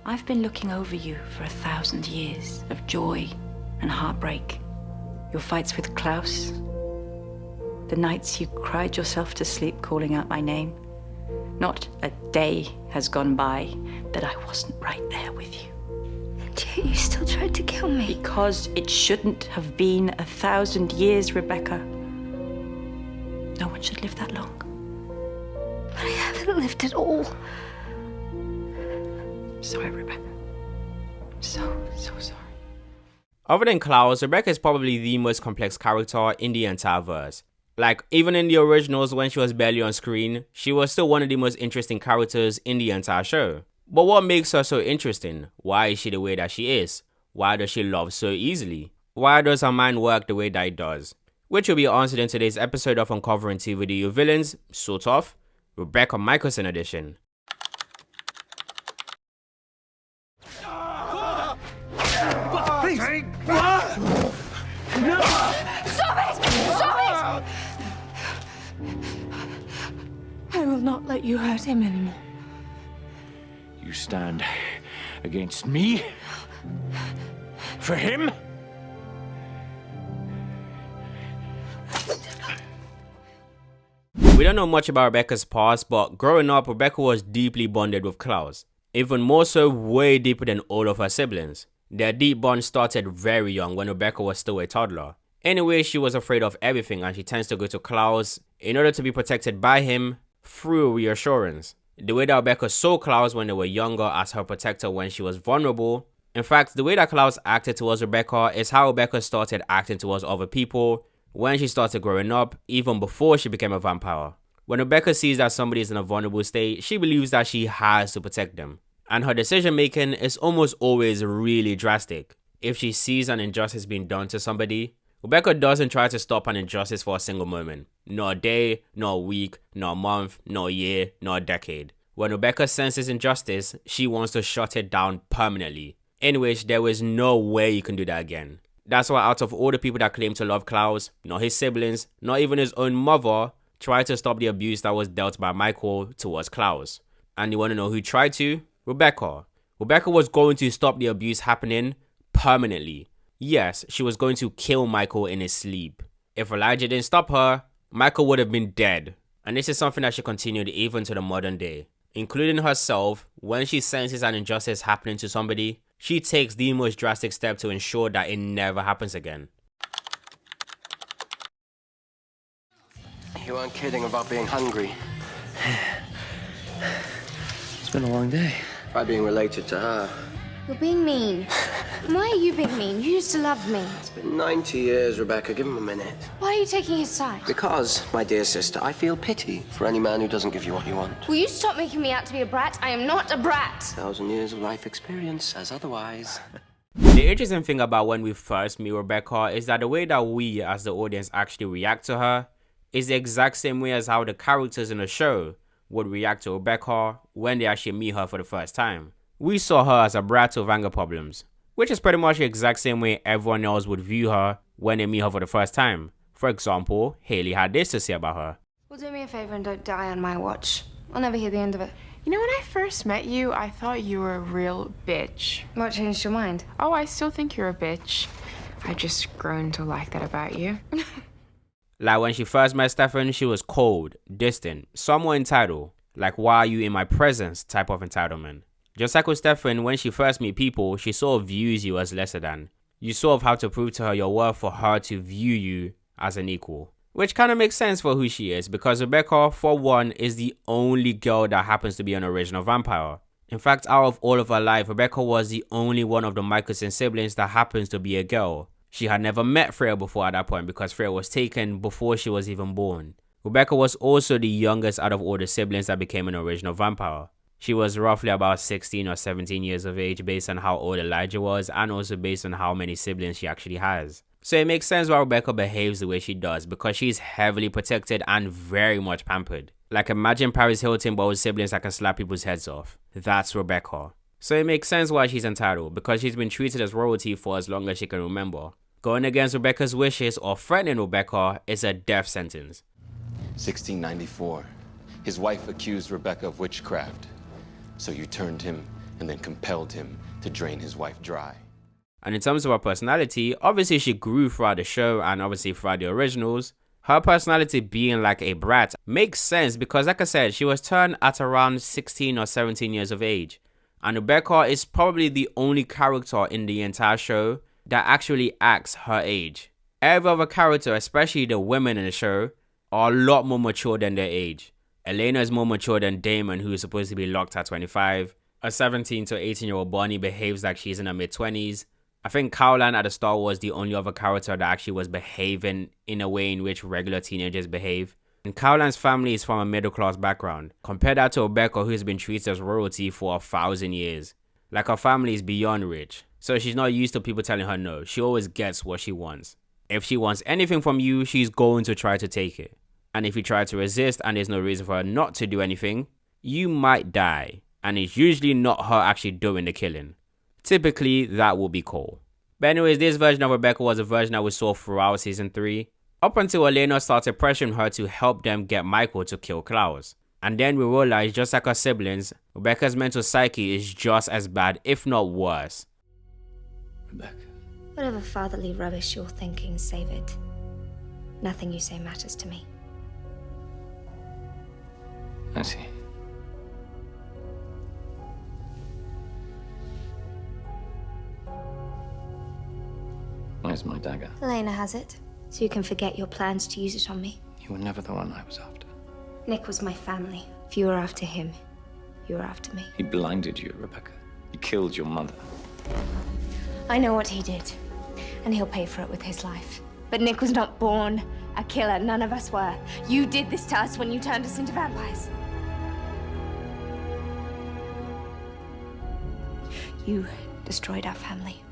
I've been looking over you for 1,000 years of joy and heartbreak. Your fights with Klaus, the nights you cried yourself to sleep calling out my name. Not a day has gone by that I wasn't right there with you. And yet you still tried to kill me. Because it shouldn't have been 1,000 years, Rebekah. No one should live that long. But I haven't lived at all. Sorry, Rebekah. So sorry. Other than Klaus, Rebekah is probably the most complex character in the entire verse. Like, even in the originals when she was barely on screen, she was still one of the most interesting characters in the entire show. But what makes her so interesting? Why is she the way that she is? Why does she love so easily? Why does her mind work the way that it does? Which will be answered in today's episode of Uncovering TVDU Villains, sort of, Rebekah Mikaelson edition. Please! No! Stop it! Stop it! I will not let you hurt him anymore. You stand against me? For him? We don't know much about Rebekah's past, but growing up, Rebekah was deeply bonded with Klaus. Even more so, way deeper than all of her siblings. Their deep bond started very young when Rebekah was still a toddler. Anyway, she was afraid of everything and she tends to go to Klaus in order to be protected by him through reassurance. The way that Rebekah saw Klaus when they were younger as her protector when she was vulnerable. In fact, the way that Klaus acted towards Rebekah is how Rebekah started acting towards other people when she started growing up, even before she became a vampire. When Rebekah sees that somebody is in a vulnerable state, she believes that she has to protect them. And her decision making is almost always really drastic. If she sees an injustice being done to somebody, Rebekah doesn't try to stop an injustice for a single moment. Not a day, not a week, not a month, not a year, not a decade. When Rebekah senses injustice, she wants to shut it down permanently. In which there is no way you can do that again. That's why out of all the people that claim to love Klaus, not his siblings, not even his own mother, tried to stop the abuse that was dealt by Michael towards Klaus. And you want to know who tried to? Rebekah. Rebekah was going to stop the abuse happening permanently. Yes, she was going to kill Michael in his sleep. If Elijah didn't stop her, Michael would have been dead. And this is something that she continued even to the modern day. Including herself, when she senses an injustice happening to somebody, she takes the most drastic step to ensure that it never happens again. You weren't kidding about being hungry. It's been a long day. Try being related to her. You're being mean. Why are you being mean? You used to love me. It's been 90 years, Rebekah. Give him a minute. Why are you taking his side? Because, my dear sister, I feel pity for any man who doesn't give you what you want. Will you stop making me out to be a brat? I am not a brat. 1,000 years of life experience says otherwise. The interesting thing about when we first meet Rebekah is that the way that we as the audience actually react to her is the exact same way as how the characters in the show would react to Rebekah when they actually meet her for the first time. We saw her as a brat with anger problems, which is pretty much the exact same way everyone else would view her when they meet her for the first time. For example, Haley had this to say about her. Well, do me a favor and don't die on my watch. I'll never hear the end of it. You know, when I first met you, I thought you were a real bitch. What changed your mind? Oh, I still think you're a bitch. I've just grown to like that about you. Like when she first met Stefan, she was cold, distant, somewhat entitled. Like, why are you in my presence type of entitlement. Just like with Stefan, when she first meet people, she sort of views you as lesser than. You sort of have to prove to her your worth for her to view you as an equal. Which kind of makes sense for who she is, because Rebekah, for one, is the only girl that happens to be an original vampire. In fact, out of all of her life, Rebekah was the only one of the Mikaelson siblings that happens to be a girl. She had never met Freya before at that point because Freya was taken before she was even born. Rebekah was also the youngest out of all the siblings that became an original vampire. She was roughly about 16 or 17 years of age based on how old Elijah was and also based on how many siblings she actually has. So it makes sense why Rebekah behaves the way she does because she's heavily protected and very much pampered. Like imagine Paris Hilton but with siblings that can slap people's heads off. That's Rebekah. So it makes sense why she's entitled because she's been treated as royalty for as long as she can remember. Going against Rebekah's wishes or threatening Rebekah is a death sentence. 1694. His wife accused Rebekah of witchcraft. So you turned him and then compelled him to drain his wife dry. And in terms of her personality, obviously she grew throughout the show and obviously throughout the originals. Her personality being like a brat makes sense because, like I said, she was turned at around 16 or 17 years of age. And Rebekah is probably the only character in the entire show that actually acts her age. Every other character, especially the women in the show, are a lot more mature than their age. Elena is more mature than Damon, who is supposed to be locked at 25. A 17 to 18-year-old Bonnie behaves like she's in her mid-20s. I think Cowland at the start was the only other character that actually was behaving in a way in which regular teenagers behave. And Cowland's family is from a middle-class background. Compare that to Rebekah, who has been treated as royalty for 1,000 years. Like, her family is beyond rich, so she's not used to people telling her no. She always gets what she wants. If she wants anything from you, she's going to try to take it. And if you try to resist and there's no reason for her not to do anything, you might die. And it's usually not her actually doing the killing. Typically, that will be Cole. But anyways, this version of Rebekah was a version that we saw throughout season 3. Up until Elena started pressuring her to help them get Michael to kill Klaus. And then we realized, just like her siblings, Rebekah's mental psyche is just as bad, if not worse. Rebekah. Whatever fatherly rubbish you're thinking, save it. Nothing you say matters to me. I see. Where's my dagger? Elena has it, so you can forget your plans to use it on me. You were never the one I was after. Nick was my family. If you were after him, you were after me. He blinded you, Rebekah. He killed your mother. I know what he did, and he'll pay for it with his life. But Nick was not born a killer. None of us were. You did this to us when you turned us into vampires. You destroyed our family.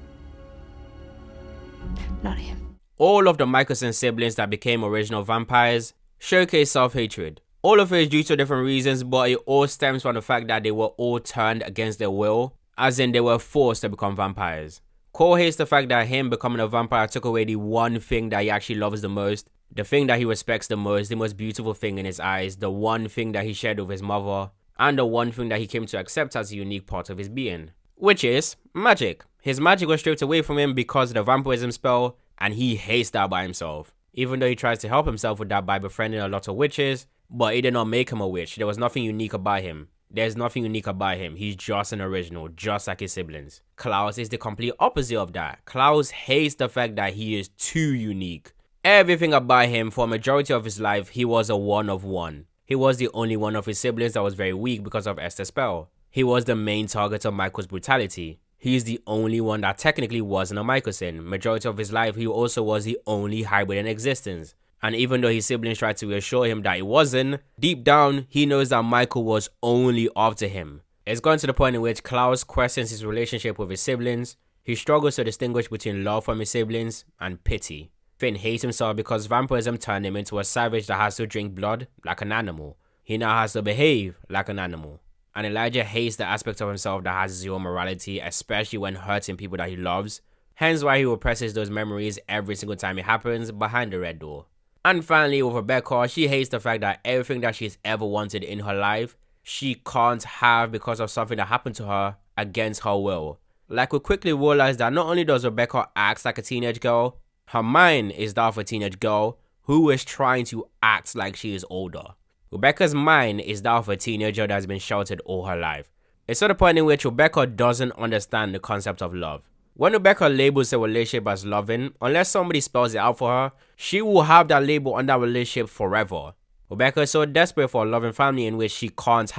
Not him. All of the Mikaelson siblings that became original vampires showcase self-hatred. All of it is due to different reasons, but it all stems from the fact that they were all turned against their will, as in they were forced to become vampires. Cole hates the fact that him becoming a vampire took away the one thing that he actually loves the most, the thing that he respects the most beautiful thing in his eyes, the one thing that he shared with his mother, and the one thing that he came to accept as a unique part of his being, which is magic. His magic was stripped away from him because of the vampirism spell, and he hates that by himself. Even though he tries to help himself with that by befriending a lot of witches, but it did not make him a witch. There was nothing unique about him. There's nothing unique about him. He's just an original, just like his siblings. Klaus is the complete opposite of that. Klaus hates the fact that he is too unique. Everything about him, for a majority of his life, he was a one of one. He was the only one of his siblings that was very weak because of Esther's spell. He was the main target of Michael's brutality. He is the only one that technically wasn't a Mikaelson. Majority of his life, he also was the only hybrid in existence. And even though his siblings tried to reassure him that he wasn't, deep down, he knows that Michael was only after him. It's gone to the point in which Klaus questions his relationship with his siblings. He struggles to distinguish between love from his siblings and pity. Finn hates himself because vampirism turned him into a savage that has to drink blood like an animal. He now has to behave like an animal. And Elijah hates the aspect of himself that has zero morality, especially when hurting people that he loves. Hence why he represses those memories every single time it happens behind the red door. And finally, with Rebekah, she hates the fact that everything that she's ever wanted in her life, she can't have because of something that happened to her against her will. Like, we quickly realize that not only does Rebekah act like a teenage girl, her mind is that of a teenage girl who is trying to act like she is older. Rebekah's mind is that of a teenager that has been sheltered all her life. It's to the point in which Rebekah doesn't understand the concept of love. When Rebekah labels a relationship as loving, unless somebody spells it out for her, she will have that label on that relationship forever. Rebekah is so desperate for a loving family in which she can't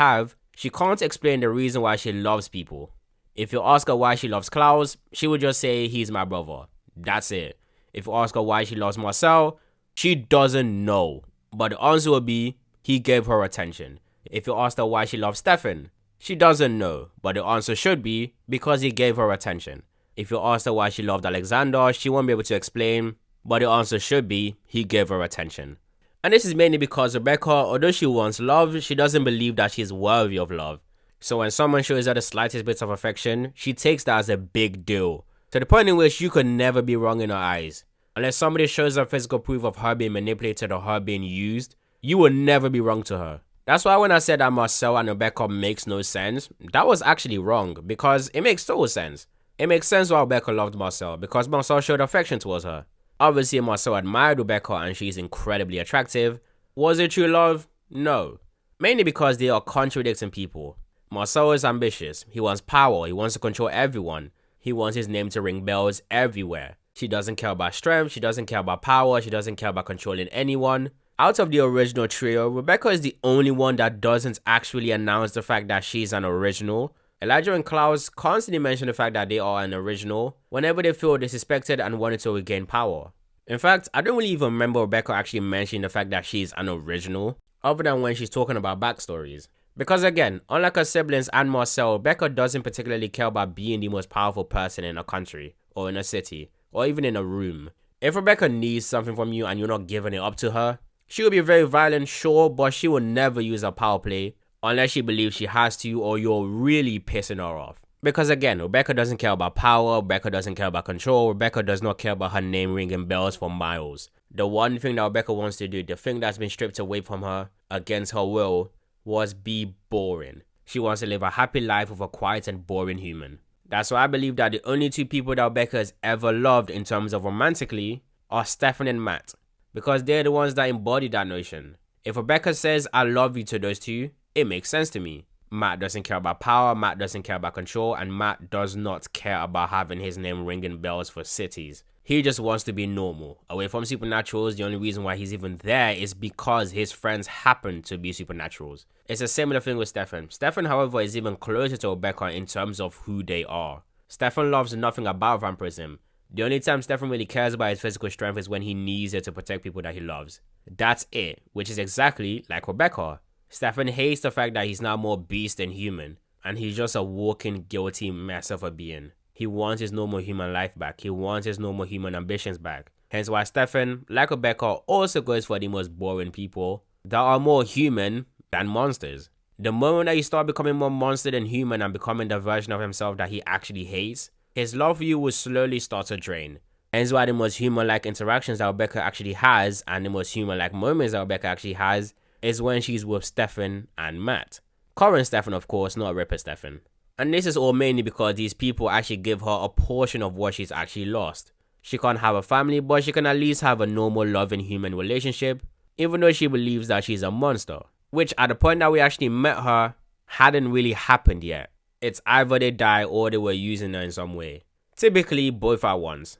explain the reason why she loves people. If you ask her why she loves Klaus, she would just say, he's my brother. That's it. If you ask her why she loves Marcel, she doesn't know. But the answer would be, he gave her attention. If you ask her why she loves Stefan, she doesn't know. But the answer should be, because he gave her attention. If you ask her why she loved Alexander, she won't be able to explain. But the answer should be, he gave her attention. And this is mainly because Rebekah, although she wants love, she doesn't believe that she's worthy of love. So when someone shows her the slightest bits of affection, she takes that as a big deal. To the point in which you could never be wrong in her eyes. Unless somebody shows her physical proof of her being manipulated or her being used, you will never be wrong to her. That's why when I said that Marcel and Rebekah makes no sense, that was actually wrong, because it makes total sense. It makes sense why Rebekah loved Marcel, because Marcel showed affection towards her. Obviously, Marcel admired Rebekah and she's incredibly attractive. Was it true love? No. Mainly because they are contradicting people. Marcel is ambitious. He wants power. He wants to control everyone. He wants his name to ring bells everywhere. She doesn't care about strength. She doesn't care about power. She doesn't care about controlling anyone. Out of the original trio, Rebekah is the only one that doesn't actually announce the fact that she's an original. Elijah and Klaus constantly mention the fact that they are an original whenever they feel disrespected and wanted to regain power. In fact, I don't really even remember Rebekah actually mentioning the fact that she's an original, other than when she's talking about backstories. Because again, unlike her siblings and Marcel, Rebekah doesn't particularly care about being the most powerful person in a country, or in a city, or even in a room. If Rebekah needs something from you and you're not giving it up to her, she will be very violent, sure, but she will never use a power play unless she believes she has to or you're really pissing her off. Because again, Rebekah doesn't care about power, Rebekah doesn't care about control, Rebekah does not care about her name ringing bells for miles. The one thing that Rebekah wants to do, the thing that's been stripped away from her against her will, was be boring. She wants to live a happy life with a quiet and boring human. That's why I believe that the only two people that Rebekah has ever loved in terms of romantically are Stefan and Matt. Because they're the ones that embody that notion. If Rebekah says I love you to those two, it makes sense to me. Matt doesn't care about power, Matt doesn't care about control, and Matt does not care about having his name ringing bells for cities. He just wants to be normal. Away from supernaturals, the only reason why he's even there is because his friends happen to be supernaturals. It's a similar thing with Stefan. Stefan, however, is even closer to Rebekah in terms of who they are. Stefan loves nothing about vampirism. The only time Stefan really cares about his physical strength is when he needs it to protect people that he loves. That's it, which is exactly like Rebekah. Stefan hates the fact that he's now more beast than human, and he's just a walking guilty mess of a being. He wants his normal human life back. He wants his normal human ambitions back. Hence why Stefan, like Rebekah, also goes for the most boring people that are more human than monsters. The moment that you start becoming more monster than human and becoming the version of himself that he actually hates, his love for you will slowly start to drain. Hence why the most human-like interactions that Rebekah actually has and the most human-like moments that Rebekah actually has is when she's with Stefan and Matt. Current Stefan, of course, not Ripper Stefan. And this is all mainly because these people actually give her a portion of what she's actually lost. She can't have a family, but she can at least have a normal loving human relationship, even though she believes that she's a monster. Which at the point that we actually met her, hadn't really happened yet. It's either they die or they were using her in some way. Typically, both at once.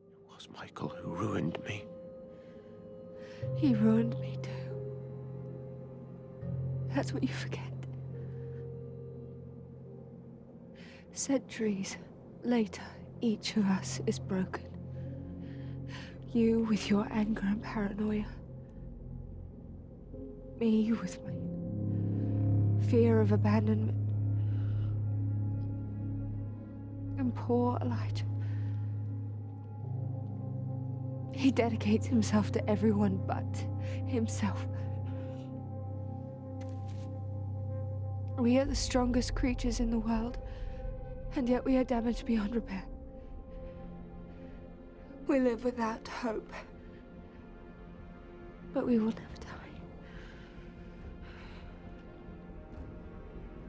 It was Michael who ruined me. He ruined me too. That's what you forget. Centuries later, each of us is broken. You with your anger and paranoia. Me with my fear of abandonment. And poor Elijah. He dedicates himself to everyone but himself. We are the strongest creatures in the world, and yet we are damaged beyond repair. We live without hope, but we will never die.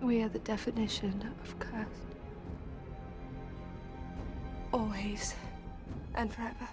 We are the definition of cursed. Always and forever.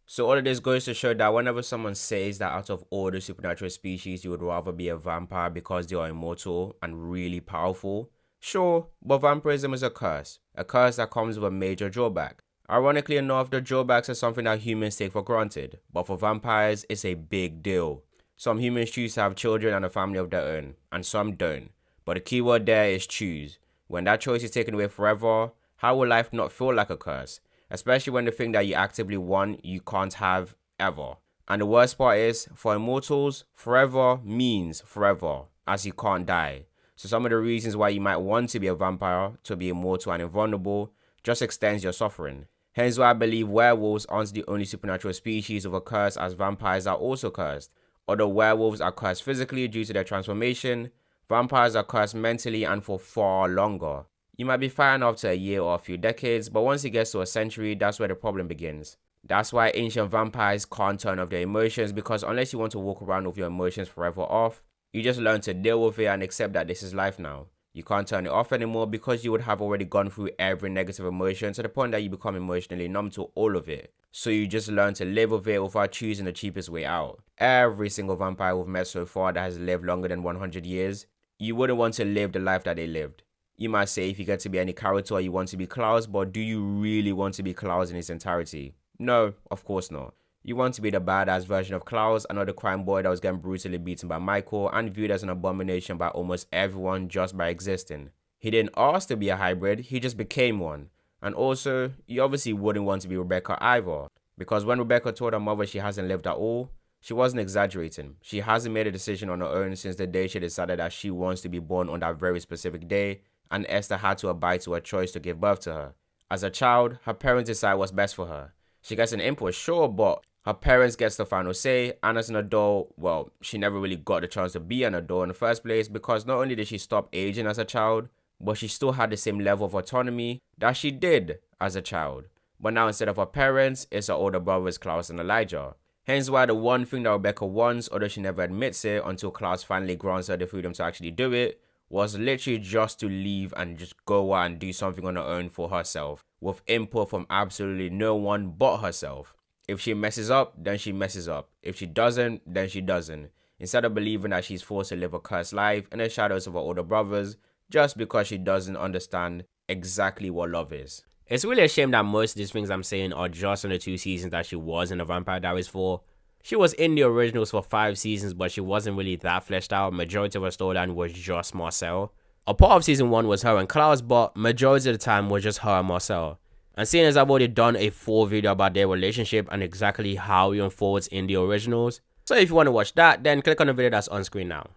So all of this goes to show that whenever someone says that out of all the supernatural species you would rather be a vampire because they are immortal and really powerful, sure, but vampirism is a curse that comes with a major drawback. Ironically enough, the drawbacks are something that humans take for granted, but for vampires, it's a big deal. Some humans choose to have children and a family of their own, and some don't. But the key word there is choose. When that choice is taken away forever, how will life not feel like a curse? Especially when the thing that you actively want, you can't have ever. And the worst part is, for immortals, forever means forever, as you can't die. So some of the reasons why you might want to be a vampire, to be immortal and invulnerable, just extends your suffering. Hence why I believe werewolves aren't the only supernatural species of a curse, as vampires are also cursed. Although werewolves are cursed physically due to their transformation, vampires are cursed mentally and for far longer. You might be fine after a year or a few decades, but once it gets to a century, that's where the problem begins. That's why ancient vampires can't turn off their emotions, because unless you want to walk around with your emotions forever off, You just learn to deal with it and accept that this is life now. You can't turn it off anymore because you would have already gone through every negative emotion to the point that you become emotionally numb to all of it. So you just learn to live with it without choosing the cheapest way out. Every single vampire we've met so far that has lived longer than 100 years, you wouldn't want to live the life that they lived. You might say if you get to be any character you want to be Klaus, but do you really want to be Klaus in its entirety? No, of course not. You want to be the badass version of Klaus, another crime boy that was getting brutally beaten by Michael and viewed as an abomination by almost everyone just by existing. He didn't ask to be a hybrid, he just became one. And also, you obviously wouldn't want to be Rebekah either, because when Rebekah told her mother she hasn't lived at all, she wasn't exaggerating. She hasn't made a decision on her own since the day she decided that she wants to be born on that very specific day, and Esther had to abide to her choice to give birth to her. As a child, her parents decide what's best for her. She gets an input, sure, but her parents gets the final say, and as an adult, well, she never really got the chance to be an adult in the first place because not only did she stop aging as a child, but she still had the same level of autonomy that she did as a child. But now instead of her parents, it's her older brothers Klaus and Elijah. Hence why the one thing that Rebekah wants, although she never admits it until Klaus finally grants her the freedom to actually do it, was literally just to leave and just go out and do something on her own for herself, with input from absolutely no one but herself. If she messes up, then she messes up. If she doesn't, then she doesn't. Instead of believing that she's forced to live a cursed life in the shadows of her older brothers, just because she doesn't understand exactly what love is. It's really a shame that most of these things I'm saying are just in the 2 seasons that she was in the Vampire Diaries for. She was in the originals for 5 seasons, but she wasn't really that fleshed out. Majority of her storyline was just Marcel. A part of season 1 was her and Klaus, but majority of the time was just her and Marcel. And seeing as I've already done a full video about their relationship and exactly how it unfolds in the originals, so if you want to watch that, then click on the video that's on screen now.